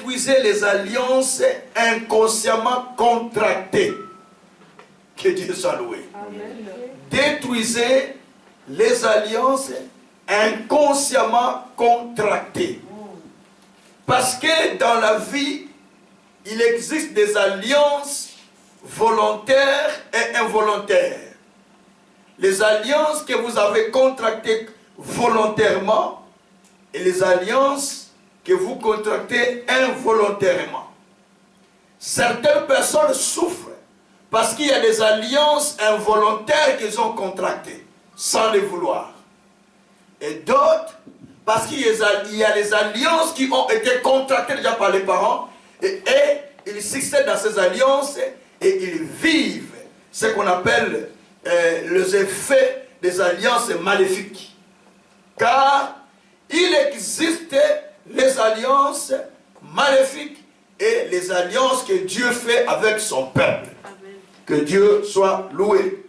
détruisez les alliances inconsciemment contractées. Que Dieu soit loué. Amen. Détruisez les alliances inconsciemment contractées. Parce que dans la vie, il existe des alliances volontaires et involontaires. Les alliances que vous avez contractées volontairement et les alliances que vous contractez involontairement. Certaines personnes souffrent parce qu'il y a des alliances involontaires qu'ils ont contractées sans les vouloir. Et d'autres, parce qu'il y a les alliances qui ont été contractées déjà par les parents et ils succèdent dans ces alliances et ils vivent ce qu'on appelle les effets des alliances maléfiques. Car il existe les alliances maléfiques et les alliances que Dieu fait avec son peuple. Amen. Que Dieu soit loué. Amen.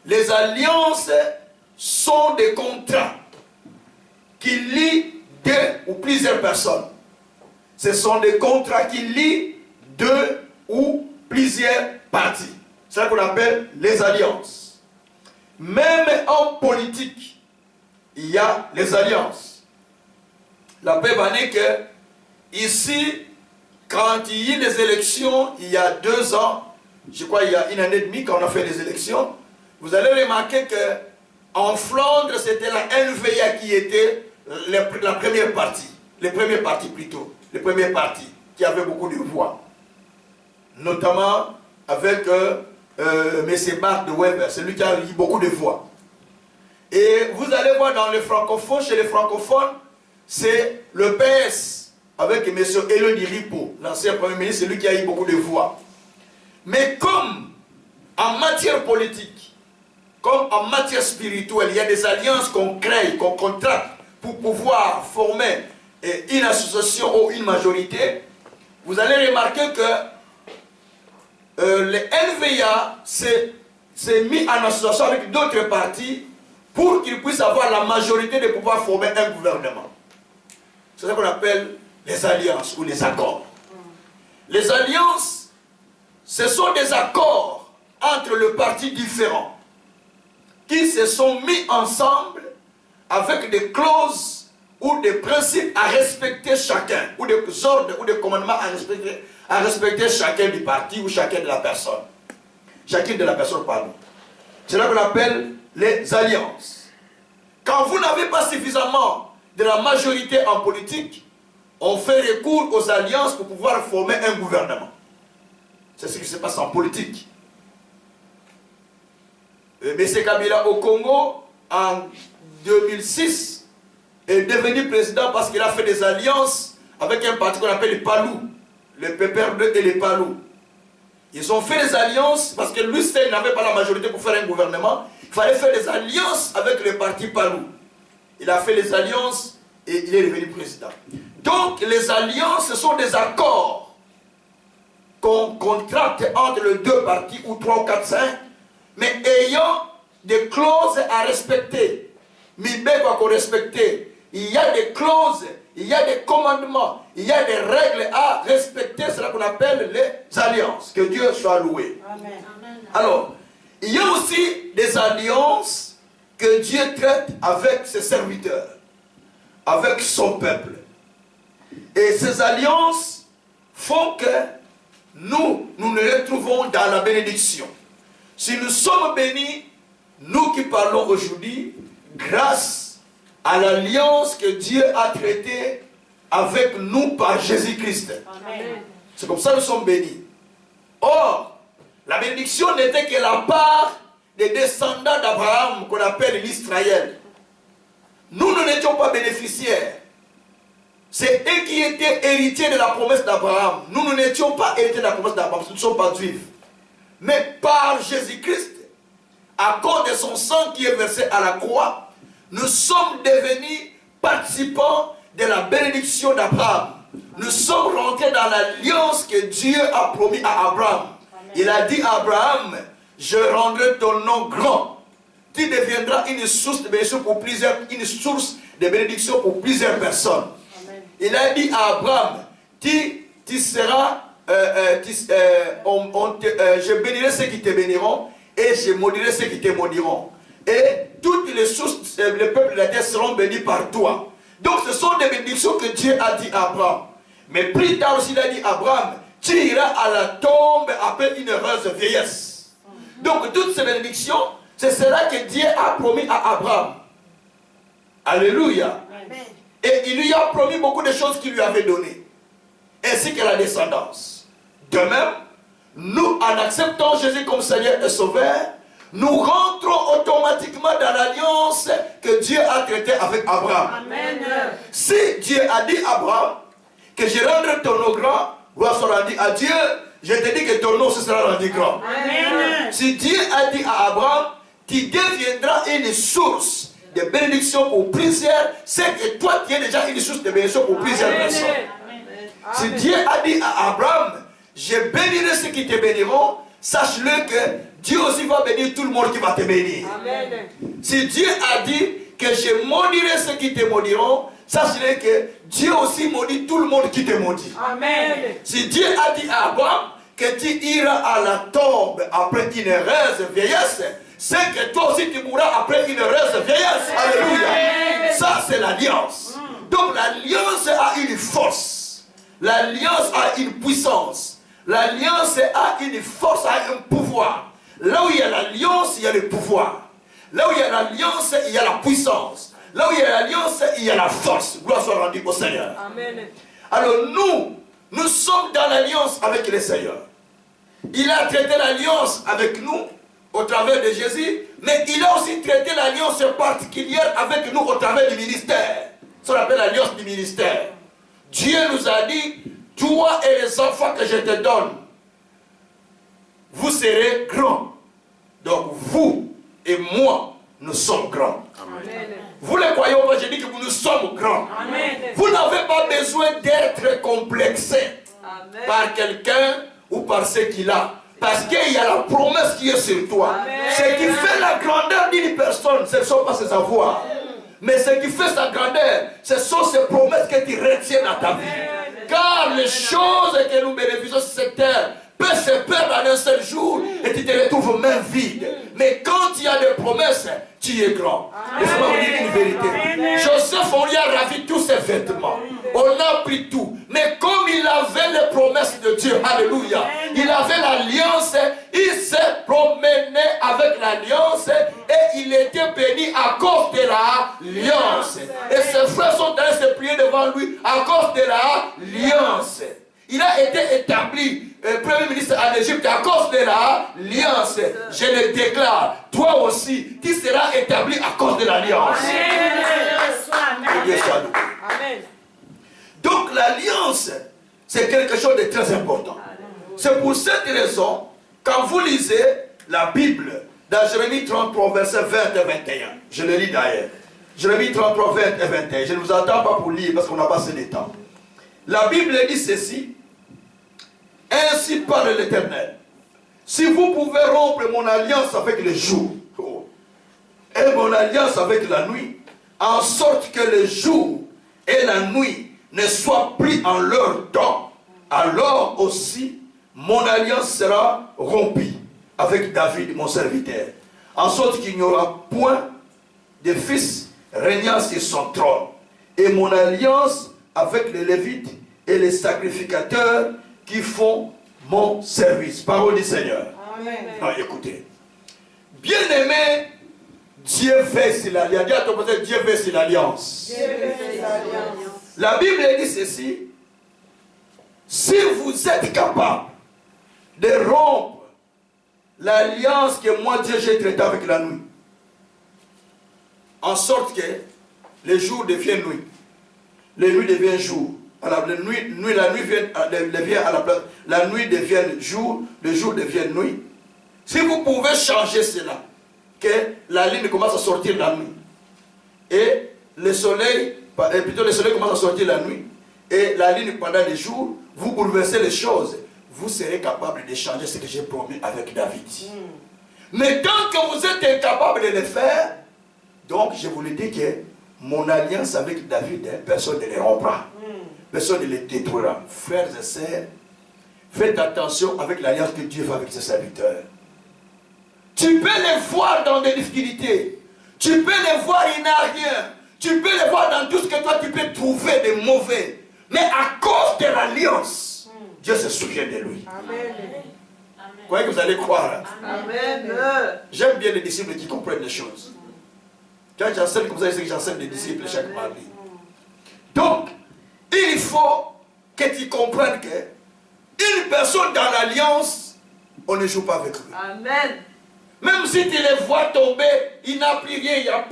Les alliances sont des contrats qui lient deux ou plusieurs personnes. Ce sont des contrats qui lient deux ou plusieurs parties. C'est ce qu'on appelle les alliances. Même en politique, il y a les alliances. La preuve en est que ici, quand il y a des élections, il y a 2 ans, je crois il y a 1 année et demie quand on a fait les élections, vous allez remarquer que en Flandre, c'était la NVA qui était la première partie. Les premiers partis plutôt. Les premiers partis qui avaient beaucoup de voix. Notamment avec M. Bart de Weber, celui qui a eu beaucoup de voix. Et vous allez voir dans les francophones, chez les francophones, c'est le PS avec M. Elodie Ripo, l'ancien Premier ministre, celui qui a eu beaucoup de voix. Mais comme en matière politique, comme en matière spirituelle, il y a des alliances qu'on crée, qu'on contracte pour pouvoir former une association ou une majorité, vous allez remarquer que le NVA s'est mis en association avec d'autres partis pour qu'ils puissent avoir la majorité de pouvoir former un gouvernement. C'est ce qu'on appelle les alliances ou les accords. Les alliances, ce sont des accords entre les partis différents qui se sont mis ensemble avec des clauses ou des principes à respecter chacun, ou des ordres ou des commandements à respecter chacun du parti ou chacun de la personne. Chacune de la personne, pardon. C'est là qu'on appelle les alliances. Quand vous n'avez pas suffisamment de la majorité en politique, on fait recours aux alliances pour pouvoir former un gouvernement. C'est ce qui se passe en politique. M. Kabila au Congo, en 2006, est devenu président parce qu'il a fait des alliances avec un parti qu'on appelle les Palou, les PPR2 et les Palou. Ils ont fait des alliances parce que lui seul n'avait pas la majorité pour faire un gouvernement. Il fallait faire des alliances avec le parti Palou. Il a fait les alliances et il est devenu président. Donc les alliances, ce sont des accords qu'on contracte entre les deux partis, ou 3 ou 4, 5, mais ayant des clauses à respecter. Il y a des clauses, il y a des commandements, il y a des règles à respecter. C'est ce qu'on appelle les alliances. Que Dieu soit loué. Amen. Alors, il y a aussi des alliances que Dieu traite avec ses serviteurs, avec son peuple. Et ces alliances font que nous nous retrouvons dans la bénédiction. Si nous sommes bénis, nous qui parlons aujourd'hui, grâce à l'alliance que Dieu a traitée avec nous par Jésus-Christ. C'est comme ça que nous sommes bénis. Or, la bénédiction n'était que la part des descendants d'Abraham qu'on appelle l'Israël. Nous n'étions pas bénéficiaires. C'est eux qui étaient héritiers de la promesse d'Abraham. Nous n'étions pas héritiers de la promesse d'Abraham, nous ne sommes pas juifs. Mais par Jésus-Christ, à cause de son sang qui est versé à la croix, nous sommes devenus participants de la bénédiction d'Abraham. Nous sommes rentrés dans l'alliance que Dieu a promis à Abraham. Il a dit à Abraham, je rendrai ton nom grand. Tu deviendras une source de bénédiction pour plusieurs, une source de bénédiction pour plusieurs personnes. Amen. Il a dit à Abraham, tu seras, je bénirai ceux qui te béniront et je maudirai ceux qui te maudiront. Et toutes les sources, les peuples de la terre seront bénis par toi. Donc ce sont des bénédictions que Dieu a dit à Abraham. Mais plus tard aussi, il a dit à Abraham, tu iras à la tombe après une heureuse vieillesse. Donc toutes ces bénédictions, c'est cela que Dieu a promis à Abraham. Alléluia. Amen. Et il lui a promis beaucoup de choses qu'il lui avait données, ainsi que la descendance. De même, nous, en acceptant Jésus comme Seigneur et Sauveur, nous rentrons automatiquement dans l'alliance que Dieu a traitée avec Abraham. Amen. Si Dieu a dit à Abraham que je rendrai ton nom grand, gloire soit rendue à Dieu, je te dis que ton nom se sera rendu grand. Amen. Si Dieu a dit à Abraham, tu deviendras une source de bénédiction pour plusieurs, c'est que toi tu es déjà une source de bénédiction pour plusieurs personnes. Si Dieu a dit à Abraham, je bénirai ceux qui te béniront, sache-le que Dieu aussi va bénir tout le monde qui va te bénir. Amen. Si Dieu a dit que je maudirai ceux qui te maudiront, sache-le que Dieu aussi maudit tout le monde qui te maudit. Amen. Si Dieu a dit à Abraham que tu iras à la tombe après une heureuse vieillesse, c'est que toi aussi tu mourras après une heureuse vieillesse. Alléluia. Ça c'est l'alliance. Donc l'alliance a une force. L'alliance a une puissance. L'alliance a une force, a un pouvoir. Là où il y a l'alliance, il y a le pouvoir. Là où il y a l'alliance, il y a la puissance. Là où il y a l'alliance, il y a la force. Gloire soit rendue au Seigneur. Amen. Alors nous sommes dans l'alliance avec le Seigneur. Il a traité l'alliance avec nous au travers de Jésus, mais il a aussi traité l'alliance particulière avec nous au travers du ministère. Ça s'appelle l'alliance du ministère. Dieu nous a dit, toi et les enfants que je te donne, vous serez grands. Donc vous et moi, nous sommes grands. Amen. Vous les croyez ou pas, je dis que nous sommes grands. Amen. Vous n'avez pas besoin d'être complexé par quelqu'un ou par ce qu'il a. Parce qu'il y a la promesse qui est sur toi. Amen. Ce qui fait la grandeur d'une personne, ce ne sont pas ses avoirs. Mais ce qui fait sa grandeur, ce sont ces promesses que tu retiens dans ta vie. Amen. Car les choses que nous bénéficions sur cette terre peuvent se perdre en un seul jour et tu te retrouves main vide. Mais quand il y a des promesses, tu es grand. Laissez-moi vous dire une vérité. Amen. Joseph, on lui a ravi tous ses vêtements. On a pris tout. Mais comme il avait les promesses de Dieu, alléluia, il avait l'alliance, il s'est promené avec l'alliance et il était béni à cause de l'alliance. Et ses frères sont allés se prier devant lui à cause de l'alliance. Il a été établi Premier ministre en Égypte à cause de l'alliance. Je le déclare, toi aussi, tu seras établi à cause de l'alliance. Amen. Donc l'alliance, c'est quelque chose de très important. C'est pour cette raison, quand vous lisez la Bible, dans Jérémie 33, versets 20 et 21, je le lis d'ailleurs. Jérémie 33, 20 et 21, je ne vous attends pas pour lire parce qu'on n'a pas assez de temps. La Bible dit ceci, ainsi parle l'Éternel. Si vous pouvez rompre mon alliance avec le jour et mon alliance avec la nuit, en sorte que le jour et la nuit ne soient plus en leur temps, alors aussi mon alliance sera rompue avec David, mon serviteur, en sorte qu'il n'y aura point de fils régnant sur son trône. Et mon alliance avec les Lévites et les sacrificateurs qui font mon service. Parole du Seigneur. Amen. Non, écoutez. Bien-aimé, Dieu veille sur l'alliance. Dis à ton côté, Dieu veille sur l'alliance. La Bible dit ceci. Si vous êtes capable de rompre l'alliance que moi, Dieu, j'ai traitée avec la nuit, en sorte que le jour devient nuit, la nuit devient jour, la nuit devient à la place, la nuit devient jour, le jour devient nuit. Si vous pouvez changer cela, que la lune commence à sortir la nuit, et le soleil commence à sortir la nuit, et la lune pendant les jours, vous bouleversez les choses, vous serez capable de changer ce que j'ai promis avec David. Mais tant que vous êtes incapable de le faire, donc je vous le dis que mon alliance avec David, personne ne le rompra. personne ne les détruira. Frères et sœurs, faites attention avec l'alliance que Dieu fait avec ses serviteurs. Tu peux les voir dans des difficultés. Tu peux les voir, il n'a rien. Tu peux les voir dans tout ce que toi tu peux trouver de mauvais. Mais à cause de l'alliance, Dieu se souvient de lui. Amen. Vous croyez que vous allez croire? Amen. J'aime bien les disciples qui comprennent les choses. Quand j'enseigne comme ça, je sais que j'enseigne les disciples chaque mardi. Donc, il faut que tu comprennes que une personne dans l'alliance, on ne joue pas avec lui. Amen. Même si tu les vois tomber, il n'a plus rien,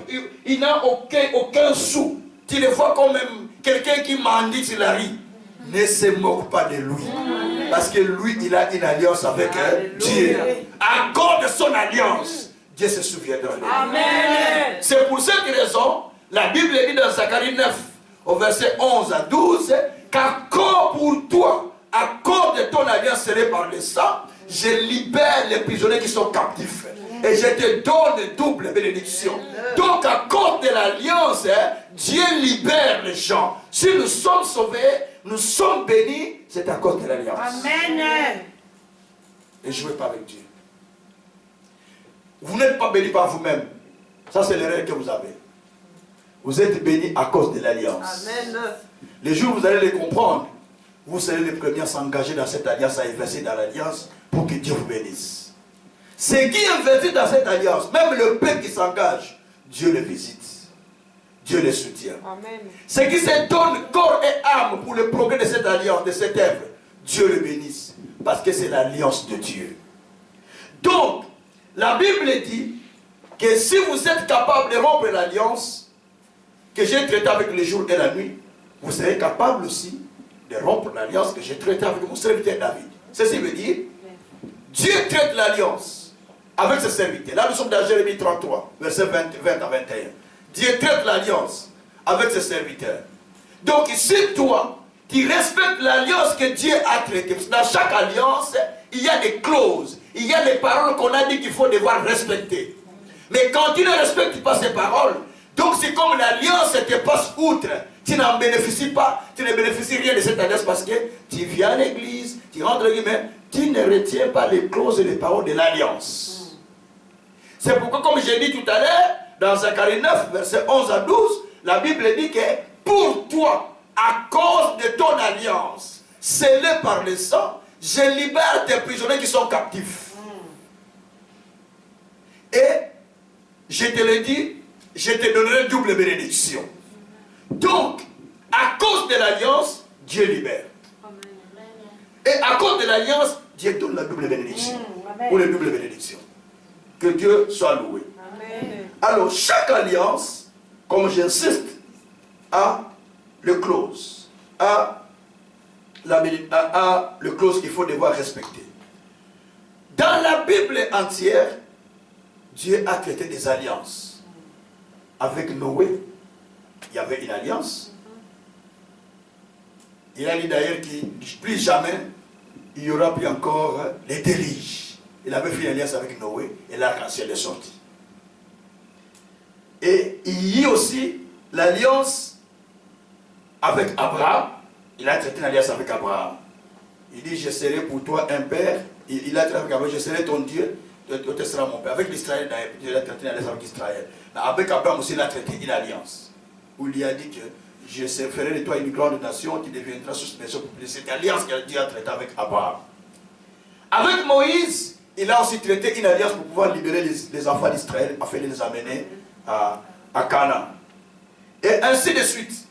il n'a aucun sou. Tu les vois comme même quelqu'un qui mendie sur la rue. Ne se moque pas de lui. Parce que lui, il a une alliance avec Dieu. À cause de son alliance, Dieu se souviendra de lui. Amen. C'est pour cette raison, la Bible dit dans Zacharie 9, au verset 11 à 12, qu'accord pour toi, à cause de ton alliance scellée par le sang, je libère les prisonniers qui sont captifs. Et je te donne une double bénédiction. Donc à cause de l'alliance, Dieu libère les gens. Si nous sommes sauvés, nous sommes bénis, c'est à cause de l'alliance. Amen. Ne jouez pas avec Dieu. Vous n'êtes pas bénis par vous-même. Ça c'est l'erreur que vous avez. Vous êtes bénis à cause de l'alliance. Amen. Les jours où vous allez les comprendre, vous serez les premiers à s'engager dans cette alliance, à investir dans l'alliance pour que Dieu vous bénisse. Ceux qui investissent dans cette alliance, même le peuple qui s'engage, Dieu le visite. Dieu le soutient. Amen. Ceux qui se donnent corps et âme pour le progrès de cette alliance, de cette œuvre, Dieu le bénisse. Parce que c'est l'alliance de Dieu. Donc, la Bible dit que si vous êtes capable de rompre l'alliance que j'ai traitée avec le jour et la nuit, vous serez capable aussi de rompre l'alliance que j'ai traitée avec mon serviteur David. Ceci veut dire, Dieu traite l'alliance avec ses serviteurs. Là, nous sommes dans Jérémie 33, verset 20 à 21. Dieu traite l'alliance avec ses serviteurs. Donc, si toi, tu respectes l'alliance que Dieu a traitée, parce que dans chaque alliance, il y a des clauses, il y a des paroles qu'on a dit qu'il faut devoir respecter. Mais quand tu ne respectes pas ces paroles, donc c'est comme l'alliance te passe outre. Tu n'en bénéficies pas, tu ne bénéficies rien de cette alliance parce que tu viens à l'église, tu rentres à l'église, tu ne retiens pas les clauses et les paroles de l'alliance. C'est pourquoi, comme j'ai dit tout à l'heure, dans Zacharie 9, verset 11 à 12, la Bible dit que pour toi, à cause de ton alliance, scellée par le sang, je libère tes prisonniers qui sont captifs. Et, je te le dis, je te donnerai double bénédiction. Donc, à cause de l'alliance, Dieu libère. Et à cause de l'alliance, Dieu donne la double bénédiction. Ou les doubles bénédictions. Que Dieu soit loué. Amen. Alors, chaque alliance, comme j'insiste, a le clause. A le clause qu'il faut devoir respecter. Dans la Bible entière, Dieu a traité des alliances. Avec Noé, il y avait une alliance. Il a dit d'ailleurs qu'il plus jamais il n'y aura plus encore les déluges. Il avait fait une alliance avec Noé et l'arc-en-ciel est sorti. Et il y a aussi l'alliance avec Abraham. Il a traité une alliance avec Abraham. Il dit, je serai pour toi un père. Il a traité avec Abraham, je serai ton Dieu, tu seras mon père. Avec l'Israël, il a traité une alliance avec Israël. Avec Abraham aussi, il a traité une alliance. Où il lui a dit que je ferai de toi une grande nation qui deviendra source de nation populaire. C'est l'alliance qu'il a traité avec Abraham. Avec Moïse, il a aussi traité une alliance pour pouvoir libérer les enfants d'Israël afin de les amener à Canaan. Et ainsi de suite.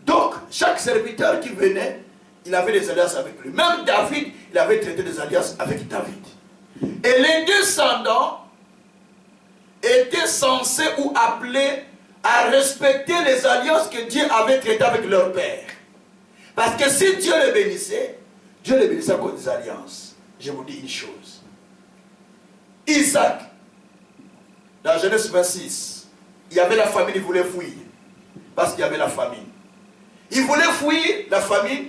Donc, chaque serviteur qui venait, il avait des alliances avec lui. Même David, il avait traité des alliances avec David. Et les descendants étaient censés ou appelés à respecter les alliances que Dieu avait traitées avec leur père. Parce que si Dieu les bénissait à cause des alliances. Je vous dis une chose. Isaac, dans Genèse 26, il y avait la famine, il voulait fuir. Parce qu'il y avait la famine. Il voulait fuir la famine,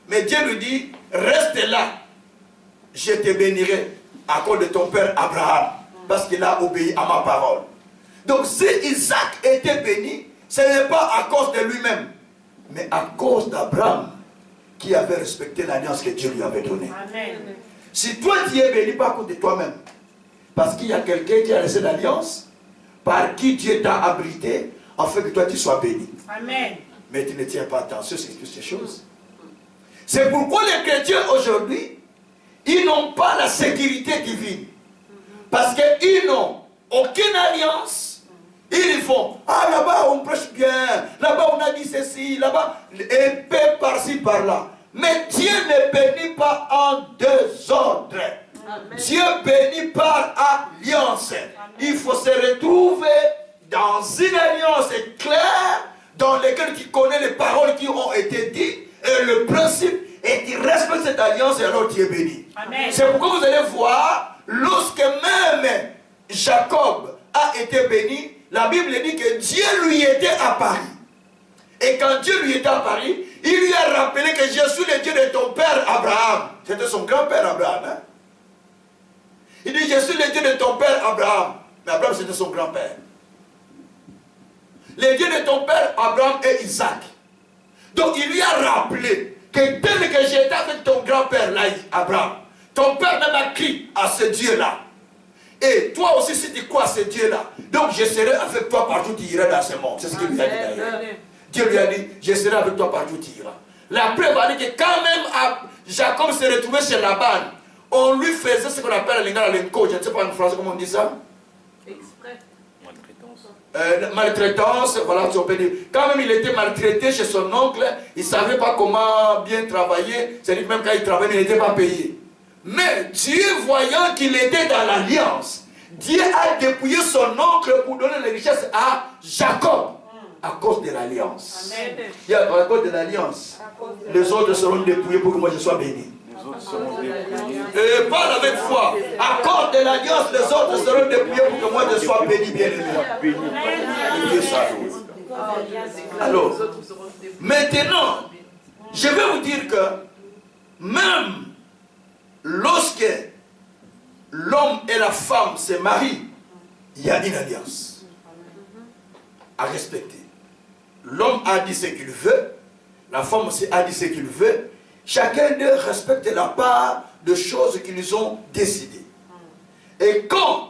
mais Dieu lui dit, reste là, je te bénirai à cause de ton père Abraham, parce qu'il a obéi à ma parole. Donc si Isaac était béni, ce n'est pas à cause de lui-même, mais à cause d'Abraham qui avait respecté l'alliance que Dieu lui avait donnée. Amen. Si toi tu es béni, pas à cause de toi-même, parce qu'il y a quelqu'un qui a laissé l'alliance, par qui Dieu t'a abrité, afin que toi tu sois béni. Amen. Mais tu ne tiens pas attention sur toutes ces choses. C'est pourquoi les chrétiens aujourd'hui, ils n'ont pas la sécurité divine. Parce qu'ils n'ont aucune alliance. Ils font, ah là-bas on prêche bien, là-bas on a dit ceci, là-bas, épée par-ci par-là. Mais Dieu ne bénit pas en désordre. Amen. Dieu bénit par alliance. Amen. Il faut se retrouver dans une alliance claire, dans laquelle tu connais les paroles qui ont été dites, et le principe, et tu respectes cette alliance, et alors tu es béni. C'est pourquoi vous allez voir, lorsque même Jacob a été béni, la Bible dit que Dieu lui était apparu. Et quand Dieu lui était apparu, il lui a rappelé que je suis le Dieu de ton père Abraham. C'était son grand-père Abraham. Hein? Il dit, je suis le Dieu de ton père Abraham. Mais Abraham, c'était son grand-père. Le Dieu de ton père Abraham et Isaac. Donc il lui a rappelé que tel que j'étais avec ton grand-père là, Abraham, ton père même a crié à ce Dieu-là. Et toi aussi, si tu crois à ce Dieu-là, donc je serai avec toi partout où tu iras dans ce monde. C'est ce qu'il lui a dit d'ailleurs. Dieu lui a dit, je serai avec toi partout où tu iras. La preuve a dit que quand même Jacob s'est retrouvé chez Laban, on lui faisait ce qu'on appelle l'enco. Je ne sais pas en français comment on dit ça. Exprès. Maltraitance, voilà, tu peux dire. Quand même il était maltraité chez son oncle, il ne savait pas comment bien travailler. C'est-à-dire même quand il travaillait, il n'était pas payé. Mais Dieu, voyant qu'il était dans l'alliance, Dieu a dépouillé son oncle pour donner les richesses à Jacob. À cause de l'alliance. Il y a à cause de l'alliance. Les autres seront dépouillés pour que moi je sois béni. Et parle avec foi. À cause de l'alliance, les autres seront dépouillés pour que moi je sois béni, bien aimé. Alors, maintenant, je vais vous dire que même lorsque l'homme et la femme se marient, il y a une alliance à respecter. L'homme a dit ce qu'il veut, la femme aussi a dit ce qu'il veut. Chacun d'eux respecte la part de choses qu'ils ont décidées. Et quand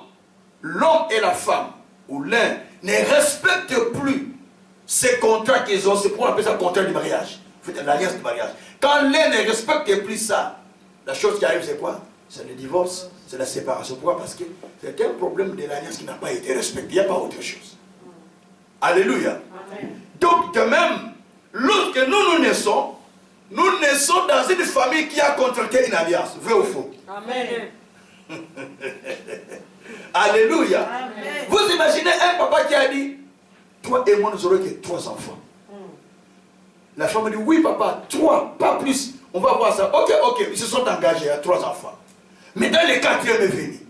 l'homme et la femme, ou l'un, ne respectent plus ces contrats qu'ils ont, c'est pour appeler ça contrat du mariage, l'alliance du mariage. Quand l'un ne respecte plus ça, la chose qui arrive c'est quoi? C'est le divorce, c'est la séparation. Pourquoi? Parce que c'est un problème de l'alliance qui n'a pas été respecté, il n'y a pas autre chose. Alléluia. Amen. Donc de même, lorsque nous naissons dans une famille qui a contracté une alliance, vrai ou faux? Amen. Alléluia. Amen. Vous imaginez un papa qui a dit, toi et moi nous aurons que 3 enfants. La femme dit, oui papa, 3, pas plus. On va voir ça. Ok, ils se sont engagés à 3 enfants. Mais dans le 4e est venu.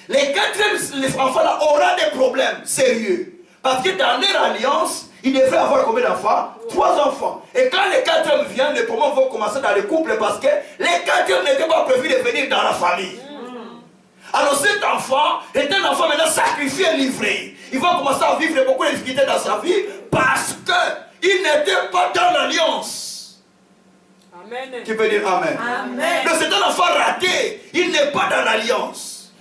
Les 4e, les enfants là auront des problèmes sérieux. Parce que dans leur alliance, ils devraient avoir combien d'enfants? 3 enfants. Et quand les 4e viennent, les problèmes vont commencer dans les couples parce que les 4e n'étaient pas prévus de venir dans la famille. Alors cet enfant est un enfant maintenant sacrifié, livré. Il va commencer à vivre beaucoup de difficultés dans sa vie parce qu'il n'était pas dans l'alliance. Amen. Qui peut dire Amen? Amen. Donc c'est un enfant raté. Il n'est pas dans l'alliance.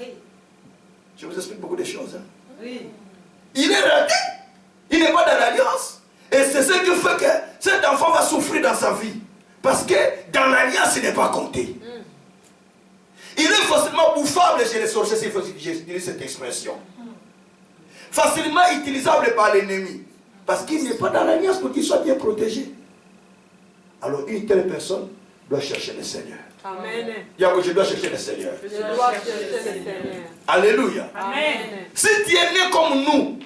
Je vous explique beaucoup de choses. Hein? Oui. Il est raté. Il n'est pas dans l'alliance. Et c'est ce qui fait que cet enfant va souffrir dans sa vie. Parce que dans l'alliance, il n'est pas compté. Il est facilement bouffable chez les sorciers, s'il faut utiliser cette expression. Facilement utilisable par l'ennemi. Parce qu'il n'est pas dans l'alliance pour qu'il soit bien protégé. Alors une telle personne doit chercher le Seigneur. Amen. Je dois chercher le Seigneur. Je dois chercher le Seigneur. Alléluia. Amen. Si tu es né comme nous,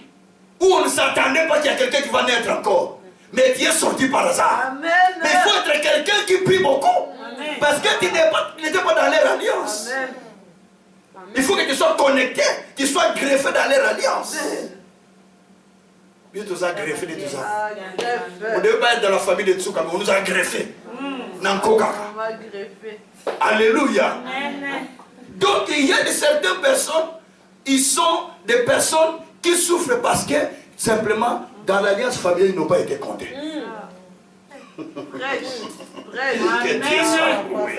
où on ne s'attendait pas qu'il y a quelqu'un qui va naître encore, mais tu es sorti par hasard. Amen. Mais il faut être quelqu'un qui prie beaucoup. Amen. Parce que tu n'étais pas dans leur alliance. Amen. Il faut que tu sois connecté, tu sois greffé dans leur alliance. Dieu nous a greffé de tout ça. On ne devait pas être dans la famille de Tsuka, mais on nous a greffé. Alléluia. Donc il y a certaines personnes, ils sont des personnes qui souffrent parce que simplement dans l'alliance familiale ils n'ont pas été comptés. Que Dieu soit loué.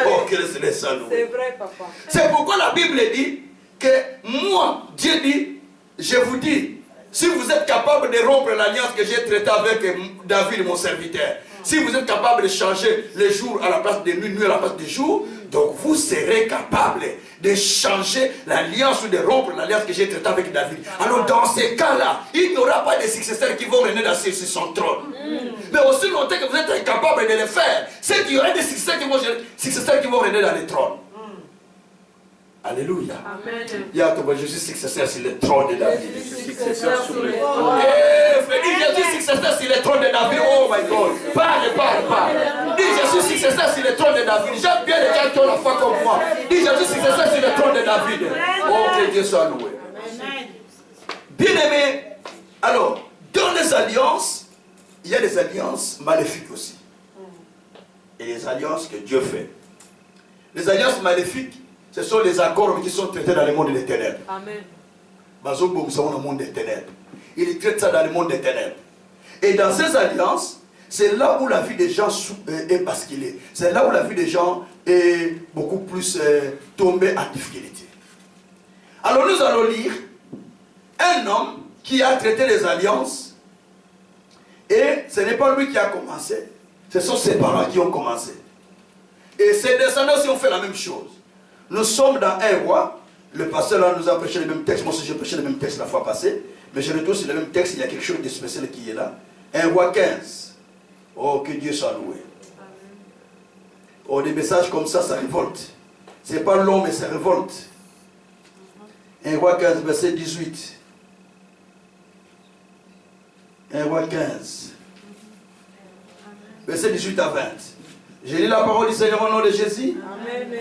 Oh, que le Seigneur soit loué. C'est vrai, papa. C'est pourquoi la Bible dit que moi, Dieu dit, je vous dis, si vous êtes capable de rompre l'alliance que j'ai traitée avec David, mon serviteur, si vous êtes capable de changer le jour à la place de nuit, nuit à la place de jour, donc vous serez capable de changer l'alliance ou de rompre l'alliance que j'ai traitée avec David. Alors dans ces cas-là, il n'y aura pas de successeurs qui vont régner sur son trône. Mais aussi longtemps que vous êtes incapable de le faire, c'est qu'il y aura des successeurs qui vont régner dans le trône. Alléluia. Amen. Je suis successeur sur le trône de David. Je suis successeur sur le trône. Je suis successeur sur le trône de David. Oh my God. Parle. Dis, je suis successeur sur le trône de David. J'aime bien les gens qui ont la foi comme moi. Dis, je suis successeur sur le trône de David. Oh, que Dieu soit loué. Bien aimé, alors, dans les alliances, il y a des alliances maléfiques aussi. Et les alliances que Dieu fait. Les alliances maléfiques, ce sont les accords qui sont traités dans le monde des ténèbres. Amen. Nous sommes dans le monde des ténèbres. Il traite ça dans le monde des ténèbres. Et dans ces alliances, c'est là où la vie des gens est basculée. C'est là où la vie des gens est beaucoup plus tombée en difficulté. Alors nous allons lire un homme qui a traité les alliances. Et ce n'est pas lui qui a commencé. Ce sont ses parents qui ont commencé. Et ses descendants aussi ont fait la même chose. Nous sommes dans un roi. Le pasteur là nous a prêché le même texte. Moi aussi j'ai prêché le même texte la fois passée. Mais je retourne sur le même texte. Il y a quelque chose de spécial qui est là. Un roi 15. Oh, que Dieu soit loué. Oh, des messages comme ça révolte. Ce n'est pas long, mais ça révolte. Un roi 15, verset 18. Un roi 15. Verset 18 à 20. J'ai lu la parole du Seigneur au nom de Jésus. Amen.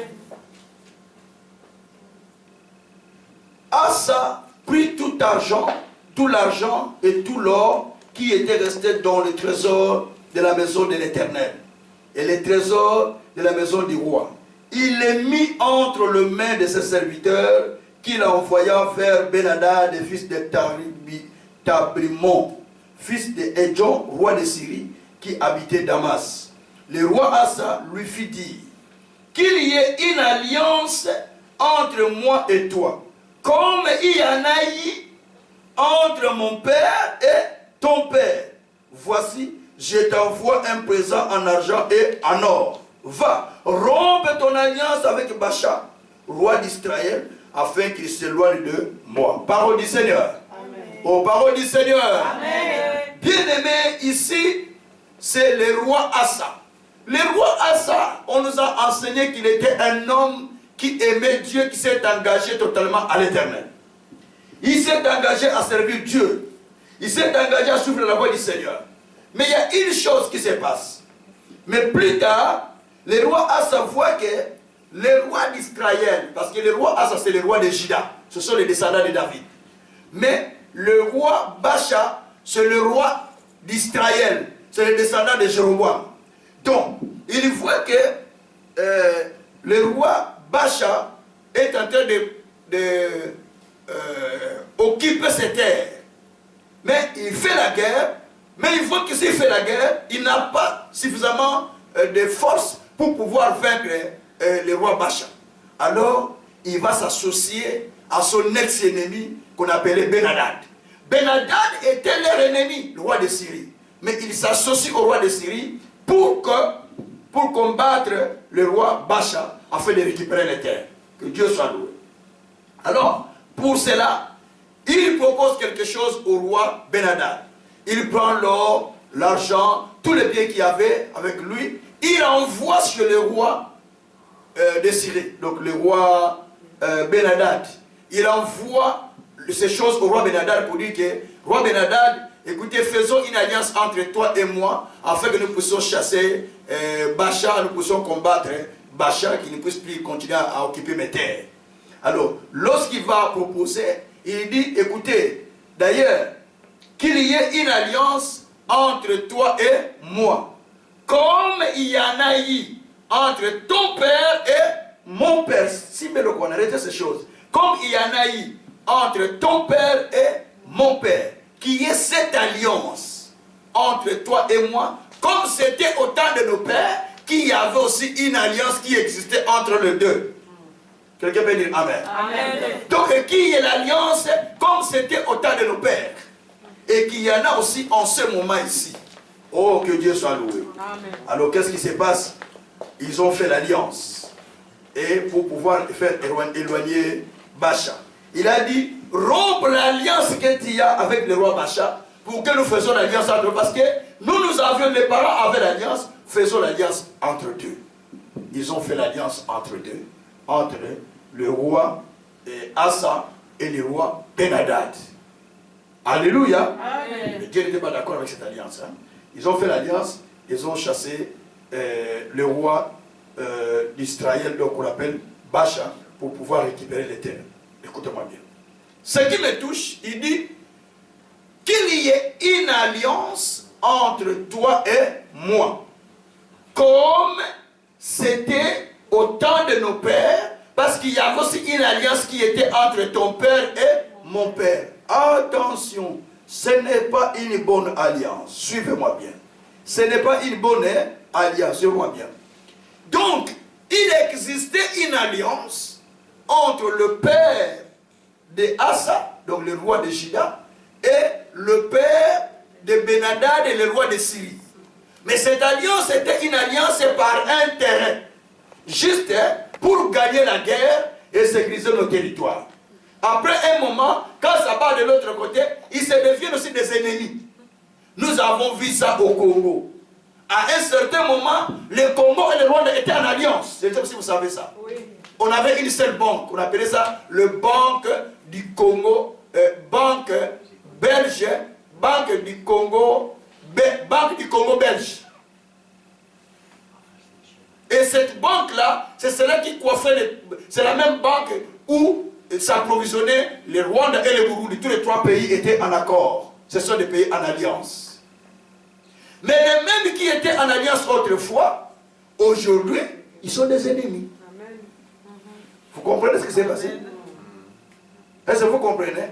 Asa prit tout l'argent et tout l'or qui était resté dans le trésor de la maison de l'Éternel et le trésor de la maison du roi. Il les mit entre les mains de ses serviteurs qu'il envoya vers Ben-Hadad, fils de Tabrimon, fils de Edjon, roi de Syrie, qui habitait Damas. Le roi Asa lui fit dire qu'il y ait une alliance entre moi et toi, comme il y en a eu entre mon père et ton père. Voici, je t'envoie un présent en argent et en or. Va, rompe ton alliance avec Bacha, roi d'Israël, afin qu'il s'éloigne de moi. Parole du Seigneur. Amen. Oh, parole du Seigneur. Amen. Bien-aimé, ici, c'est le roi Asa. Le roi Asa, on nous a enseigné qu'il était un homme qui aimait Dieu, qui s'est engagé totalement à l'Éternel. Il s'est engagé à servir Dieu. Il s'est engagé à suivre la voie du Seigneur. Mais il y a une chose qui se passe. Mais plus tard, le roi Asa voit que le roi d'Israël, parce que le roi Asa c'est le roi de Juda, ce sont les descendants de David. Mais le roi Bacha, c'est le roi d'Israël, c'est le descendant de Jéroboam. Donc, il voit que le roi Bacha est en train de occuper ses terres. Mais il fait la guerre, mais il voit que s'il fait la guerre, il n'a pas suffisamment de force pour pouvoir vaincre le roi Bacha. Alors, il va s'associer à son ex-ennemi qu'on appelait Ben-Hadad. Ben-Hadad était leur ennemi, le roi de Syrie. Mais il s'associe au roi de Syrie pour combattre le roi Bacha afin de récupérer les terres. Que Dieu soit loué. Alors, pour cela, il propose quelque chose au roi Ben-Hadad. Il prend l'or, l'argent, tous les biens qu'il y avait avec lui. Il envoie sur le roi de Syrie, donc le roi Ben-Hadad. Il envoie ces choses au roi Ben-Hadad pour dire que, roi Ben-Hadad, écoutez, faisons une alliance entre toi et moi, afin que nous puissions chasser Bacha, nous puissions combattre Bacha, qui ne puisse plus continuer à occuper mes terres. Alors, lorsqu'il va proposer, il dit, écoutez, d'ailleurs, qu'il y ait une alliance entre toi et moi, comme il y en a eu entre ton père et mon père. Si mais le qu'on arrête ces choses, comme il y en a eu entre ton père et mon père, qu'il y ait cette alliance entre toi et moi, comme c'était au temps de nos pères, qu'il y avait aussi une alliance qui existait entre les deux. Quelqu'un peut dire Amen. Amen. Donc, qui est l'alliance comme c'était au temps de nos pères. Et qu'il y en a aussi en ce moment ici. Oh, que Dieu soit loué. Amen. Alors, qu'est-ce qui se passe? Ils ont fait l'alliance. Et pour pouvoir faire éloigner Bacha. Il a dit, rompre l'alliance qu'il y a avec le roi Bacha pour que nous faisions l'alliance entre eux. Parce que nous avions, les parents avaient l'alliance, faisons l'alliance entre deux. Ils ont fait l'alliance entre deux. Entre le roi Asa et le roi Ben-Hadad. Alléluia. Amen. Mais Dieu n'était pas d'accord avec cette alliance. Hein. Ils ont fait l'alliance, ils ont chassé le roi d'Israël, donc on l'appelle Bacha, pour pouvoir récupérer les terres. Écoutez-moi bien. Ce qui me touche, il dit qu'il y ait une alliance entre toi et moi. Comme c'était au temps de nos pères, parce qu'il y avait aussi une alliance qui était entre ton père et mon père. Attention, ce n'est pas une bonne alliance. Suivez-moi bien. Ce n'est pas une bonne alliance. Suivez-moi bien. Donc, il existait une alliance entre le père de Asa, donc le roi de Juda, et le père de Ben-Hadad et le roi de Syrie. Mais cette alliance était une alliance par intérêt. Juste pour gagner la guerre et sécuriser nos territoires. Après un moment, quand ça part de l'autre côté, ils se deviennent aussi des ennemis. Nous avons vu ça au Congo. À un certain moment, le Congo et le Rwanda étaient en alliance. Je ne sais pas si vous savez ça. Oui. On avait une seule banque. On appelait ça le Banque du Congo, Banque belge, Banque du Congo belge. Et cette banque-là, c'est celle qui coiffait, c'est la même banque où s'approvisionnait le Rwanda et le Burundi. Tous les trois pays étaient en accord. Ce sont des pays en alliance. Mais les mêmes qui étaient en alliance autrefois, aujourd'hui, ils sont des ennemis. Amen. Vous comprenez ce qui s'est passé? Est-ce que vous comprenez?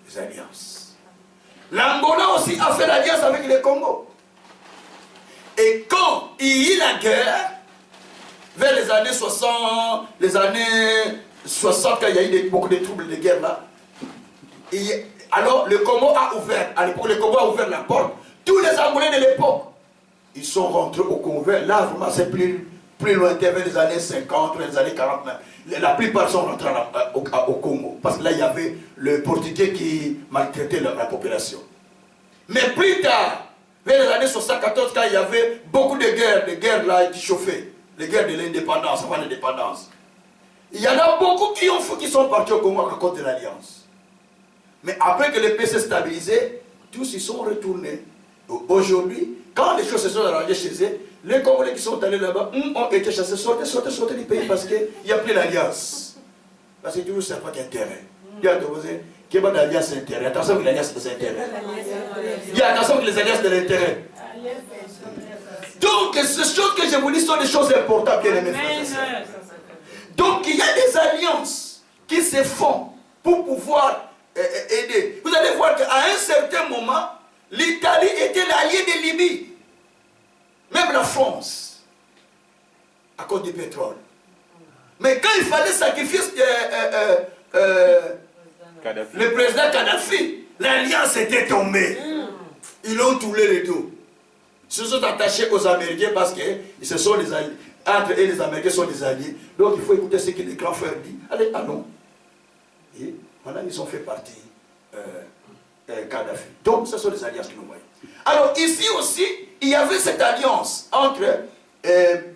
Les alliances. L'Angola aussi a fait l'alliance avec le Congo. Et quand il y a eu la guerre, vers les années 60, quand il y a eu beaucoup de troubles de guerre là, alors le Congo a ouvert, à l'époque le Congo a ouvert la porte, tous les Angolais de l'époque, ils sont rentrés au Congo, là vraiment c'est plus lointain, vers les années 50, les années 40 même. La plupart sont rentrés au Congo, parce que là il y avait le Portugais qui maltraitait la population. Mais plus tard, vers les années 74, quand il y avait beaucoup de guerres là qui chauffaient, les guerres de l'indépendance, avant l'indépendance, il y en a beaucoup qui sont partis au Congo à cause de l'alliance. Mais après que les pays s'est stabilisé, tous ils sont retournés. Aujourd'hui, quand les choses se sont arrangées chez eux, les Congolais qui sont allés là-bas ont été chassés, sortez du pays parce qu'il n'y a plus l'alliance. Parce que toujours c'est pas d'intérêt. Il y a qu'il n'y a pas d'alliance d'intérêt. Attention que l'alliance des intérêts. Il y a attention que les alliances de l'intérêt. Donc, ces choses que je vous dis sont des choses importantes, bien aimés frères et sœurs. Donc, il y a des alliances qui se font pour pouvoir aider. Vous allez voir qu'à un certain moment, l'Italie était l'allié de Libye. Même la France, à cause du pétrole. Mais quand il fallait sacrifier le président Kadhafi, l'alliance était tombée. Ils l'ont tourné le dos. Ils se sont attachés aux Américains parce que ce sont les alliés. Entre eux et les Américains sont des alliés. Donc il faut écouter ce que les grands frères disent. Allez, allons. Et voilà, ils ont fait partie Kadhafi. Donc ce sont les alliances que nous voyons. Alors ici aussi, il y avait cette alliance entre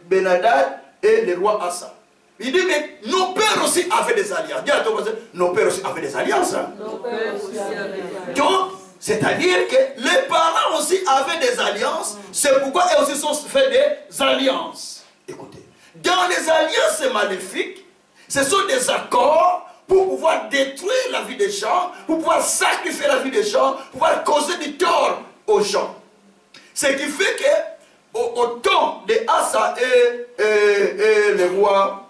Ben-Hadad et le roi Asa. Il dit, mais nos pères aussi avaient des alliances. Dis à ton voisin, nos pères aussi avaient des alliances. Hein? Nos pères aussi avaient des alliances. Donc, c'est-à-dire que les parents aussi avaient des alliances. C'est pourquoi eux aussi sont fait des alliances. Écoutez, dans les alliances maléfiques, ce sont des accords pour pouvoir détruire la vie des gens, pour pouvoir sacrifier la vie des gens, pour pouvoir causer du tort aux gens. Ce qui fait que, au temps de Asa et le roi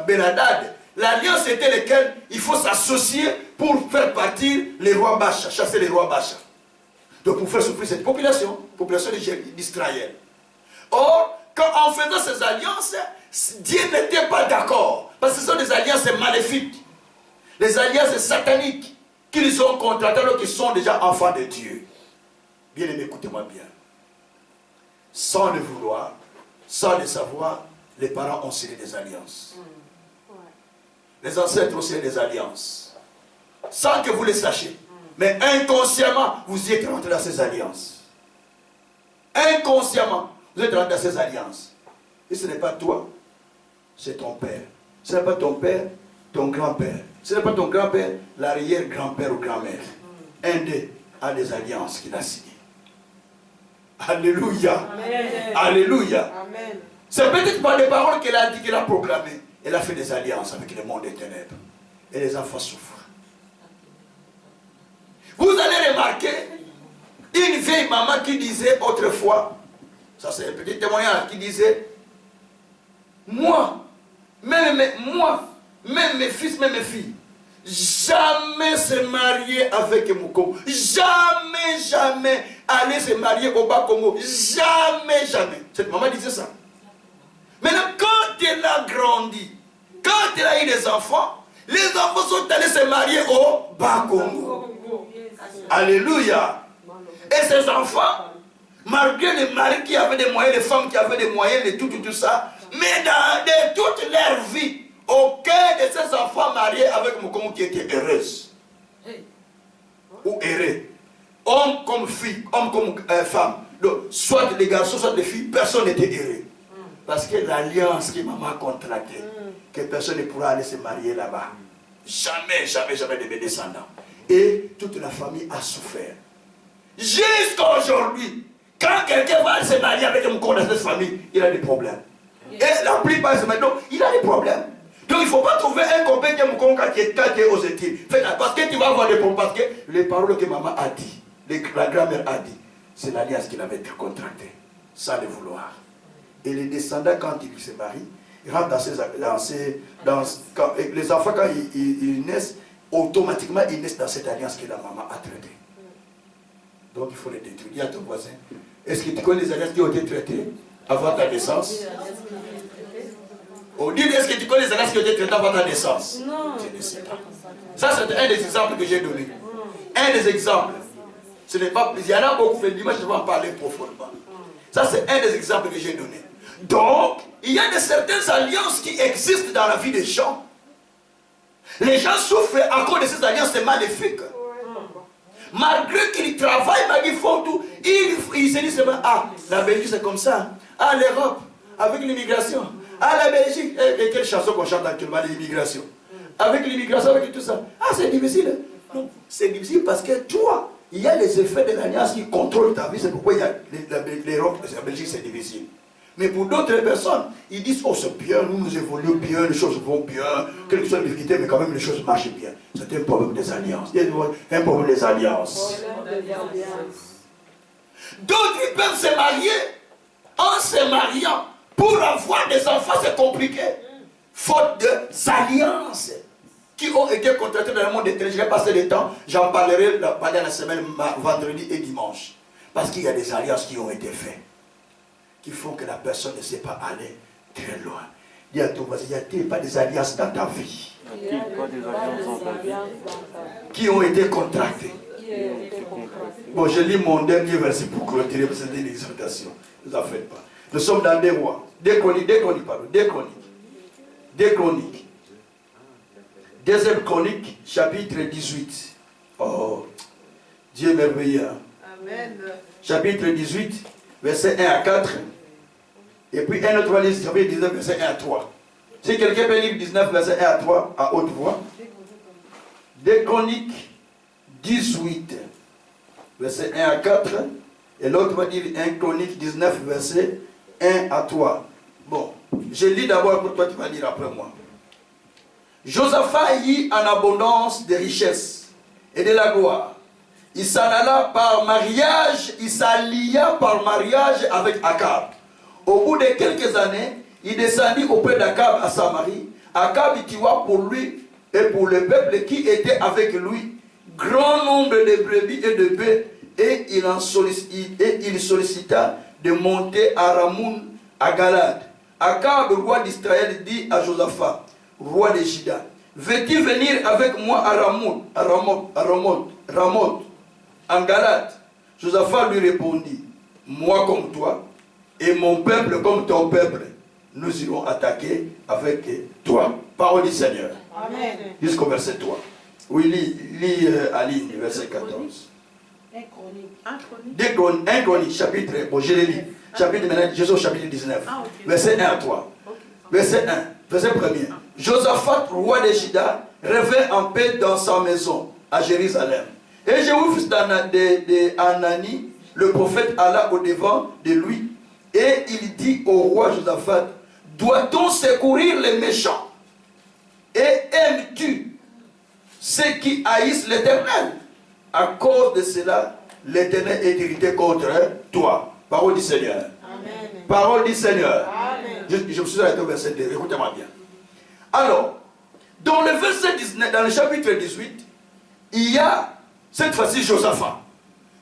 Ben-Hadad, l'alliance était laquelle il faut s'associer pour faire partir les rois Bacha, chasser les rois Bacha. Donc pour faire souffrir cette population d'Israël. Or, en faisant ces alliances, Dieu n'était pas d'accord. Parce que ce sont des alliances maléfiques. Les alliances sataniques qu'ils ont contractées alors qu'ils sont déjà enfants de Dieu. Bien aimé, écoutez-moi bien. Sans le vouloir, sans le savoir, les parents ont scellé des alliances. Les ancêtres ont scellé des alliances. Sans que vous le sachiez. Mais inconsciemment, vous y êtes rentré dans ces alliances. Inconsciemment, vous êtes rentré dans ces alliances. Et ce n'est pas toi, c'est ton père. Ce n'est pas ton père, ton grand-père. Ce n'est pas ton grand-père, l'arrière-grand-père ou grand-mère. Un d'eux a des alliances qu'il a signées. Alléluia. Amen. Alléluia. Amen. C'est peut-être pas des paroles qu'elle a dit, qu'elle a proclamées. Elle a fait des alliances avec le monde des ténèbres. Et les enfants souffrent. Vous allez remarquer une vieille maman qui disait autrefois, ça c'est un petit témoignage, qui disait, moi, même mes fils, même mes filles, jamais se marier avec Mukongo. Jamais aller se marier au Bas-Congo. Jamais. Cette maman disait ça. Maintenant, quand elle a grandi, quand elle a eu des enfants, les enfants sont allés se marier au Bas-Congo. Alléluia. Et ces enfants, malgré les maris qui avaient des moyens, les femmes qui avaient des moyens, et tout ça, mais de toute leur vie, aucun de ces enfants mariés avec Mukongo qui était heureuse. Ou heureux. Homme comme fille, homme comme femme. Donc, soit les garçons, soit les filles, personne n'était heureux. Parce que l'alliance que maman a contractée, que personne ne pourra aller se marier là-bas. Jamais de mes descendants. Et toute la famille a souffert. Jusqu'à aujourd'hui, quand quelqu'un va se marier avec un corps de cette famille, il a des problèmes. Et la plupart se marient, donc il a des problèmes. Donc il ne faut pas trouver un copain qui est aux études. Parce que tu vas avoir des problèmes. Parce que les paroles que maman a dit, la grand-mère a dit, c'est l'alliance qu'il avait contractée, sans le vouloir. Et les descendants, quand ils se marient, ils rentrent les enfants, quand ils naissent, automatiquement, ils naissent dans cette alliance que la maman a traitée. Donc, il faut les détruire. Dis à ton voisin, est-ce que tu connais les alliances qui ont été traitées avant ta naissance? On dit, est-ce que tu connais les alliances qui ont été traitées avant ta naissance? Non. Je ne sais pas. Ça, c'est un des exemples que j'ai donné. Un des exemples. Ce n'est pas, il y en a beaucoup, mais dimanche, je vais en parler profondément. Ça, c'est un des exemples que j'ai donné. Donc, il y a certaines alliances qui existent dans la vie des gens. Les gens souffrent à cause de ces alliances maléfiques. Malgré qu'ils travaillent, malgré qu'ils font tout, ils se disent, ah, la Belgique c'est comme ça. Ah, l'Europe, avec l'immigration. Ah, la Belgique, et quelle chanson qu'on chante actuellement, l'immigration. Avec l'immigration, avec tout ça. Ah, c'est difficile. Non, c'est difficile parce que toi, il y a les effets de l'alliance qui contrôlent ta vie. C'est pourquoi il y a l'Europe, la Belgique, c'est difficile. Mais pour d'autres personnes, ils disent, oh c'est bien, nous évoluons bien, les choses vont bien, quelque chose de difficulté, mais quand même les choses marchent bien. C'est un problème des alliances. Il y a un problème des alliances. D'autres, ils peuvent se marier en se mariant. Pour avoir des enfants, c'est compliqué. Faute d'alliances qui ont été contractées dans le monde étranger. Je vais passer le temps, j'en parlerai pendant la semaine, vendredi et dimanche. Parce qu'il y a des alliances qui ont été faites, qui font que la personne ne sait pas aller très loin. Dis à ton voisin, il n'y a pas des alliances dans ta vie qui ont été contractées. Bon, je lis mon dernier verset pour clôturer, parce que c'est une exhortation. Ne vous en faites pas. Nous sommes dans des rois. Des chroniques. Deuxième chronique, chapitre 18. Oh, Dieu merveilleux. Amen. Chapitre 18, verset 1 à 4. Et puis un autre livre, chapitre 19, verset 1 à 3. Si quelqu'un peut lire 19, verset 1 à 3, à haute voix. Des chroniques 18, verset 1 à 4. Et l'autre va dire 1 chronique 19, verset 1 à 3. Bon, je lis d'abord pour toi, tu vas lire après moi. Josaphat y en abondance de richesses et de la gloire. Il s'en alla par mariage, il s'allia par mariage avec Akab. Au bout de quelques années, il descendit auprès d'Akab à Samarie. Akab y tua pour lui et pour le peuple qui était avec lui grand nombre de brebis et de bœufs et il sollicita de monter à Ramoun, à Galade. Akab, roi d'Israël, dit à Josaphat, roi de Juda, veux-tu venir avec moi à Ramoth, en Galade? Josaphat lui répondit, moi comme toi, et mon peuple comme ton peuple, nous irons attaquer avec toi. Parole du Seigneur. Amen. Jusqu'au verset 3. Oui, lis Aline, verset 14. 1 Chronique, chapitre, bon je le lis, chapitre maintenant, Jésus au chapitre 19, verset 1 à 3. Verset 1, verset 1er. Josaphat, roi de Juda, revint en paix dans sa maison à Jérusalem. Et Jéhu, fils d'Anani, le prophète, alla au-devant de lui. Et il dit au roi Josaphat, doit-on secourir les méchants? Et aimes-tu ceux qui haïssent l'Éternel? À cause de cela, l'Éternel est irrité contre toi. Parole du Seigneur. Amen. Parole du Seigneur. Amen. Je me suis arrêté au verset 2. Écoutez-moi bien. Alors, dans le verset 19, dans le chapitre 18, il y a cette fois-ci Josaphat,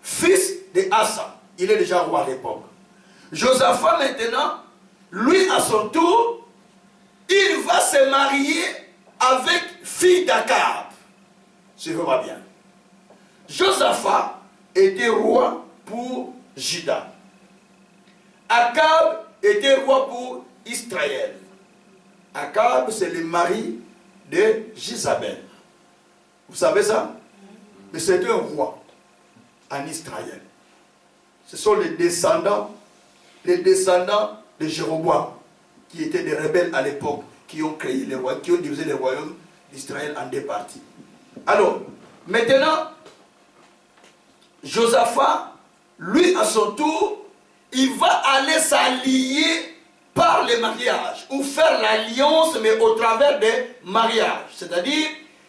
fils de Asa. Il est déjà roi à l'époque. Josaphat maintenant, lui à son tour, il va se marier avec fille d'Akab. Suivez-moi bien. Josaphat était roi pour Juda. Akab était roi pour Israël. Akab, c'est le mari de Jézabel. Vous savez ça? Mais c'était un roi en Israël. Ce sont les descendants de Jéroboam, qui étaient des rebelles à l'époque, qui ont créé les royaumes, qui ont divisé les royaumes d'Israël en deux parties. Alors, maintenant, Josaphat, lui à son tour, il va aller s'allier par le mariage, ou faire l'alliance, mais au travers des mariages. C'est-à-dire,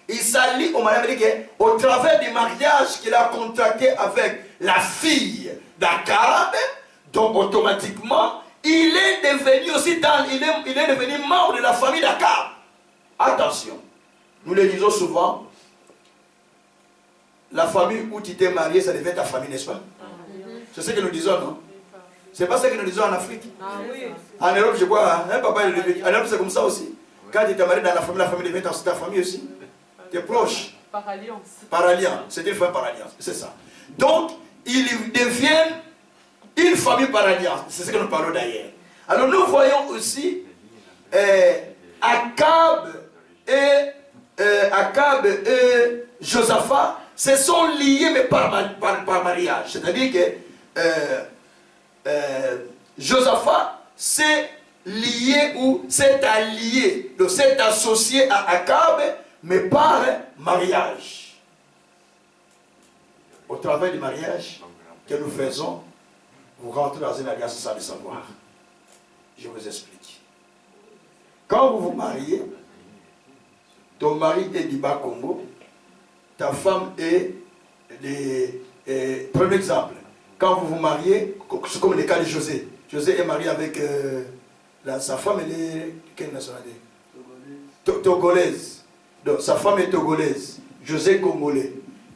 il s'allie au mariage au travers du mariage qu'il a contracté avec la fille d'Akab. Donc automatiquement, il est devenu aussi il est devenu membre de la famille d'Akab. Attention, nous le disons souvent, la famille où tu t'es marié, ça devait être ta famille, n'est-ce pas? C'est ce que nous disons, non? C'est pas ce que nous disons en Afrique. En Europe, je vois, hein, papa, en Europe c'est comme ça aussi. Quand tu t'es marié dans la famille devait être ta famille aussi. Tu es proche. Par alliance. Par alliance, c'est une famille par alliance, c'est ça. Donc, ils deviennent une famille par alliance, c'est ce que nous parlons d'ailleurs. Alors nous voyons aussi Akab et Josaphat se sont liés mais par mariage. C'est-à-dire que Josaphat s'est lié ou s'est allié, donc s'est associé à Akab mais par mariage. Au travers du mariage que nous faisons, vous rentrez dans une alliance sans le savoir. Je vous explique. Quand vous vous mariez, ton mari est du Bas-Congo, ta femme est prenez exemple. Quand vous vous mariez, c'est comme le cas de José. José est marié avec sa femme, elle est quelle nationalité? Togolaise. Donc sa femme est togolaise. José est congolais.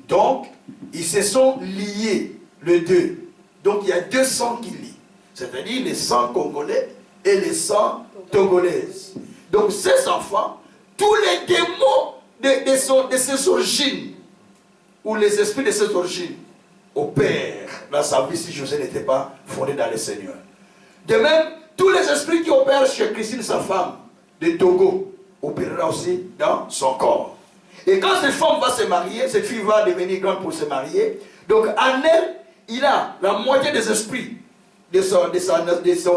Donc, ils se sont liés, les deux. Donc il y a deux sangs qui lient. C'est-à-dire les sangs congolais et les sangs togolaises. Donc ces enfants, tous les démons de ces origines, ou les esprits de ces origines, opèrent dans sa vie si José n'était pas fondé dans le Seigneur. De même, tous les esprits qui opèrent chez Christine, sa femme, de Togo, opérera aussi dans son corps. Et quand cette femme va se marier, cette fille va devenir grande pour se marier, donc en elle, il a la moitié des esprits de son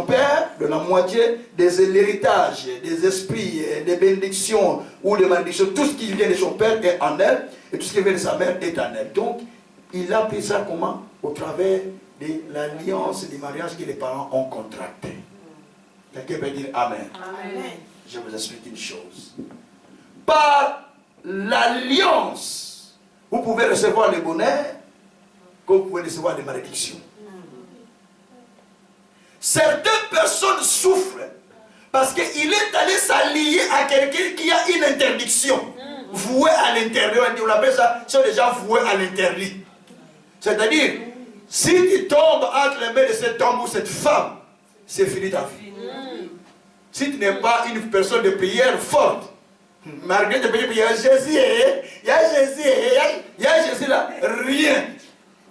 père, de la moitié de l'héritage, des esprits, des bénédictions ou des malédictions. Tout ce qui vient de son père est en elle, et tout ce qui vient de sa mère est en elle. Donc, il a pris ça comment? Au travers de l'alliance et du mariage que les parents ont contracté. Quelqu'un peut dire Amen. Amen. Je vous explique une chose. Par l'alliance, vous pouvez recevoir le bonheur, comme vous pouvez recevoir des malédictions. Certaines personnes souffrent parce qu'il est allé s'allier à quelqu'un qui a une interdiction vouée à l'intérieur. On appelle ça, sont des gens voués à l'interdit. C'est-à-dire, Si tu tombes entre les mains de cet homme ou cette femme, c'est fini ta vie. Si tu n'es pas une personne de prière forte, malgré de prière, il y a Jésus, il y a Jésus, il y a Jésus là, rien.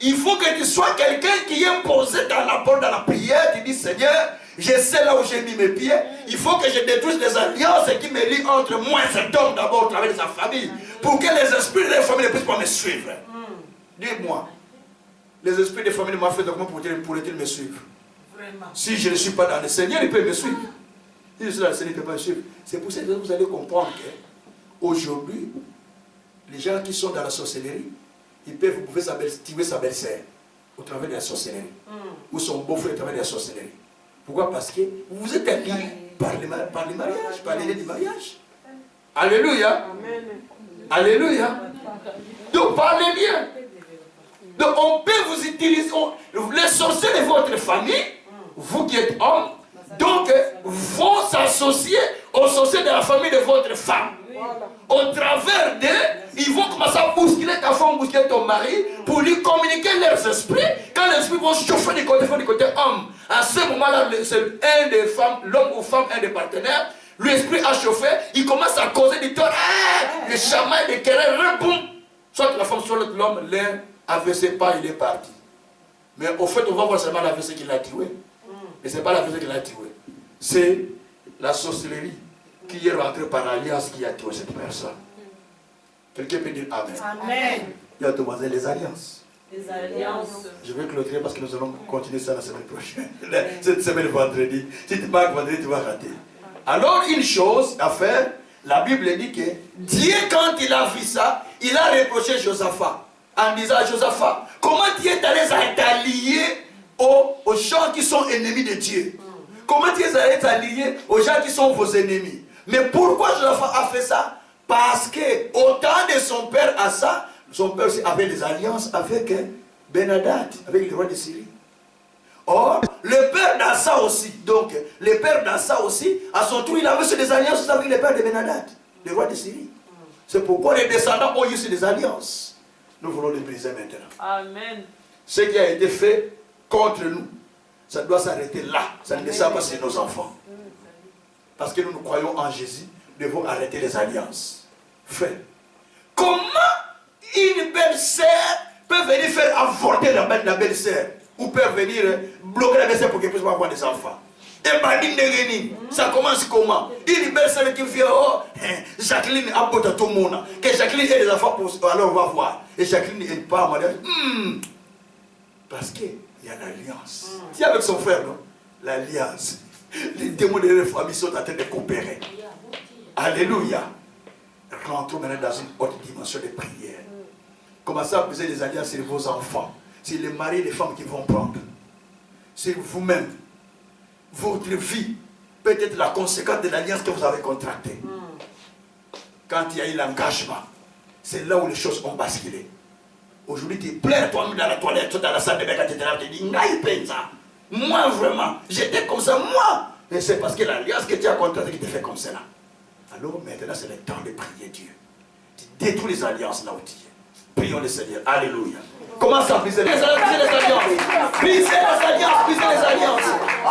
Il faut que tu sois quelqu'un qui est posé dans la porte, dans la prière, qui dit Seigneur, je sais là où j'ai mis mes pieds, il faut que je détruise les alliances qui me lient entre moi et cet homme d'abord au travers de sa famille, pour que les esprits de la famille ne puissent pas me suivre. Dis-moi, les esprits de famille m'ont fait comment pourraient-ils me suivre? Vraiment. Si je ne suis pas dans le Seigneur, il peut me suivre. Si je suis dans le Seigneur, il ne peut pas me suivre. C'est pour ça que vous allez comprendre qu'aujourd'hui, les gens qui sont dans la sorcellerie, ils peuvent tuer sa belle-sœur au travers de la sorcellerie. Ou son beau-frère au travers de la sorcellerie. Pourquoi? Parce que vous êtes liés par les mariages, par les liens du mariage. Alléluia. Amen. Alléluia. Donc par les liens. Donc on peut vous utiliser, les sorciers de votre famille, vous qui êtes homme, donc vont s'associer aux sorciers de la famille de votre femme. Au travers d'eux, ils vont commencer à bousculer ta femme, bousculer ton mari, pour lui communiquer leurs esprits. Quand les esprits vont chauffer du côté homme, à ce moment-là, c'est un des femmes, l'homme ou femme, un des partenaires, l'esprit a chauffé, il commence à causer du tort, les chamailles, les querelles, boum. Soit la femme, soit l'homme, l'un AVC pas, il est parti. Mais au fait, on va voir seulement l'AVC qui l'a tué. Mais ce n'est pas l'AVC qui l'a tué. C'est la sorcellerie qui est rentrée par l'alliance qui a tué cette personne. Quelqu'un peut dire Amen. Amen. Il y a demandé les alliances. Les alliances. Je vais clôturer parce que nous allons continuer ça la semaine prochaine. Cette semaine vendredi. Si tu manques vendredi, tu vas rater. Alors, une chose à faire, la Bible dit que Dieu, quand il a vu ça, il a reproché Josaphat. En disant à Josaphat, comment tu es allé t'allier aux gens qui sont ennemis de Dieu? Comment tu es allé t'allier aux gens qui sont vos ennemis? Mais pourquoi Josaphat a fait ça? Parce que au temps de son père Asa, son père aussi avait des alliances avec Ben-Hadad, avec le roi de Syrie. Or, le père d'Asa aussi, donc le père d'Asa aussi, à son tour, il avait des alliances avec le père de Ben-Hadad, le roi de Syrie. C'est pourquoi les descendants ont eu des alliances. Nous voulons les briser maintenant. Amen. Ce qui a été fait contre nous, ça doit s'arrêter là. Ça ne descend pas sur nos enfants. Parce que nous croyons en Jésus, nous devons arrêter les alliances. Frère, comment une belle-sœur peut venir faire avorter la belle-sœur? Ou peut venir bloquer la belle-sœur pour qu'elle puisse avoir des enfants? Et ça commence comment? Une belle-sœur qui vient, oh, Jacqueline a beau tout le monde. Que Jacqueline ait des enfants, pour, alors on va voir. Et Jacqueline n'est pas mariée. Parce qu'il y a l'alliance. Si avec son frère, non? L'alliance. Les démons de la famille sont en train de coopérer. Alléluia. Rentrons maintenant dans une autre dimension de prière. Commencez à poser des alliances sur vos enfants. C'est les maris et les femmes qui vont prendre. C'est vous-même. Votre vie peut être la conséquence de l'alliance que vous avez contractée. Quand il y a eu l'engagement, c'est là où les choses ont basculé. Aujourd'hui, tu pleures toi-même dans la toilette, dans la salle de bain, tu dis, moi vraiment, j'étais comme ça, moi. Mais c'est parce que l'alliance que tu as contractée qui te fait comme cela. Alors maintenant, c'est le temps de prier Dieu. Tu détruis les alliances là où tu es. Prions le Seigneur. Alléluia. Commence à briser les alliances. Briser les alliances, briser les alliances.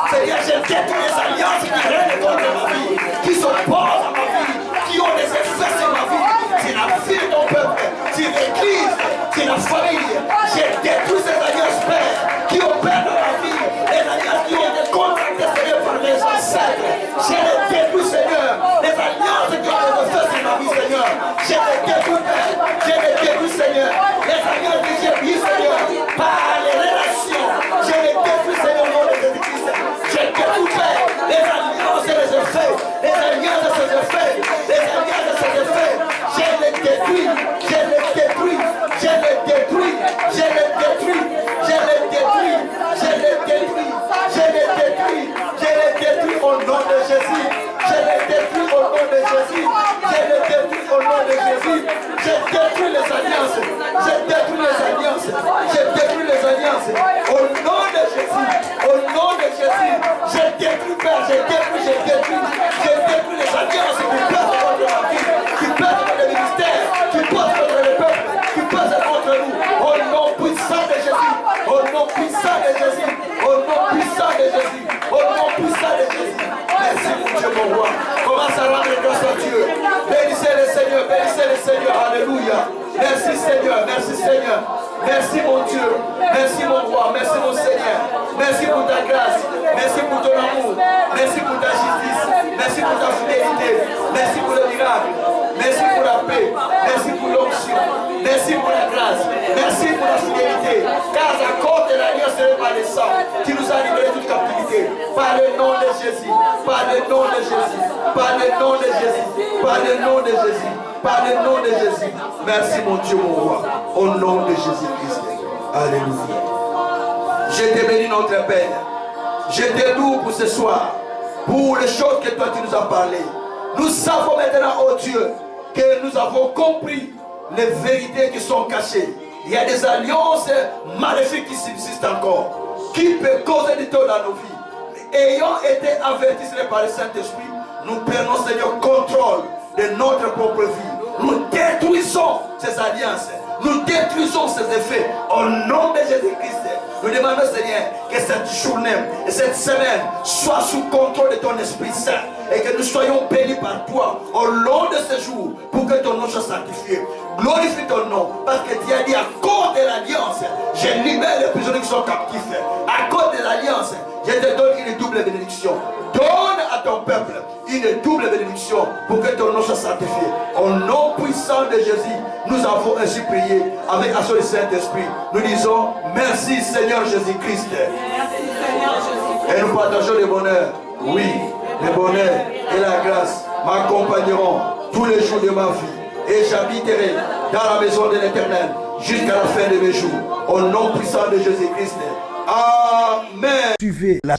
Seigneur, je détruis les alliances qui règnent contre ma vie, qui s'opposent à ma vie, qui ont des effets sur ma vie. C'est la vie de ton peuple, c'est l'église, c'est la famille. Je détruis ces alliances, Père, qui opèrent dans ma vie, les alliances qui ont été contractées, Seigneur, par mes ancêtres. Je les détruis, Seigneur. Les alliances qui ont des effets sur ma vie, Seigneur. Je les détruis, Père. Je les détruis, Seigneur. Les alliances que j'ai prises, Seigneur, par les relations. Je les détruis, Seigneur, au nom de Jésus-Christ. Je détruis, Père, les alliances et les effets. Les alliances et ses effets. Les alliances et ses effets. Je les détruis. Je les détruis. Je les détruis. Je les détruis. Je les détruis. Je les détruis. Je les détruis. Je les détruis au nom de Jésus. Je les détruis au nom de Jésus. Je les détruis au nom de Jésus. Je détruis les alliances. Je détruis les alliances. Je détruis les alliances. Au nom de Jésus. Au nom de Jésus. Je détruis, Père. Je détruis, je détruis. Je détruis les alliances qui passent contre ma vie, qui passent contre le ministère, qui passent contre le peuple, qui passent contre nous. Au nom puissant de Jésus. Au nom puissant bénissez le Seigneur. Alléluia. Merci Seigneur, merci Seigneur. Merci mon Dieu, merci mon roi, merci mon Seigneur. Merci pour ta grâce, merci pour ton amour, merci pour ta justice, merci pour ta fidélité, merci pour le miracle, merci pour la paix, merci pour l'onction, merci pour la grâce, merci pour la fidélité. Car à cause de l'alliance et par le sang qui nous a libérés de toute captivité. Par le nom de Jésus, par le nom de Jésus, par le nom de Jésus, par le nom de Jésus. Par le nom de Jésus. Merci mon Dieu, mon roi. Au nom de Jésus-Christ. Alléluia. Je te bénis notre Père. Je te loue pour ce soir. Pour les choses que toi tu nous as parlé. Nous savons maintenant, oh Dieu, que nous avons compris les vérités qui sont cachées. Il y a des alliances maléfiques qui subsistent encore. Qui peut causer du tort dans nos vies. Ayant été avertis par le Saint-Esprit, nous prenons, Seigneur, contrôle de notre propre vie. Nous détruisons ces alliances. Nous détruisons ces effets. Au nom de Jésus-Christ, nous demandons, Seigneur, que cette journée et cette semaine soient sous contrôle de ton Esprit Saint et que nous soyons bénis par toi au long de ce jour pour que ton nom soit sanctifié. Glorifie ton nom parce que tu as dit à cause de l'alliance, je libère les prisonniers qui sont captifs. À cause de l'alliance, je te donne une double bénédiction. Donne à ton peuple une double bénédiction pour que ton nom soit sanctifié. Au nom puissant de Jésus, nous avons ainsi prié avec l'action du Saint-Esprit. Nous disons merci Seigneur Jésus-Christ. Merci Seigneur Jésus-Christ. Et nous partageons le bonheur. Oui, le bonheur et la grâce m'accompagneront tous les jours de ma vie. Et j'habiterai dans la maison de l'Éternel jusqu'à la fin de mes jours. Au nom puissant de Jésus-Christ. Amen. Suivez la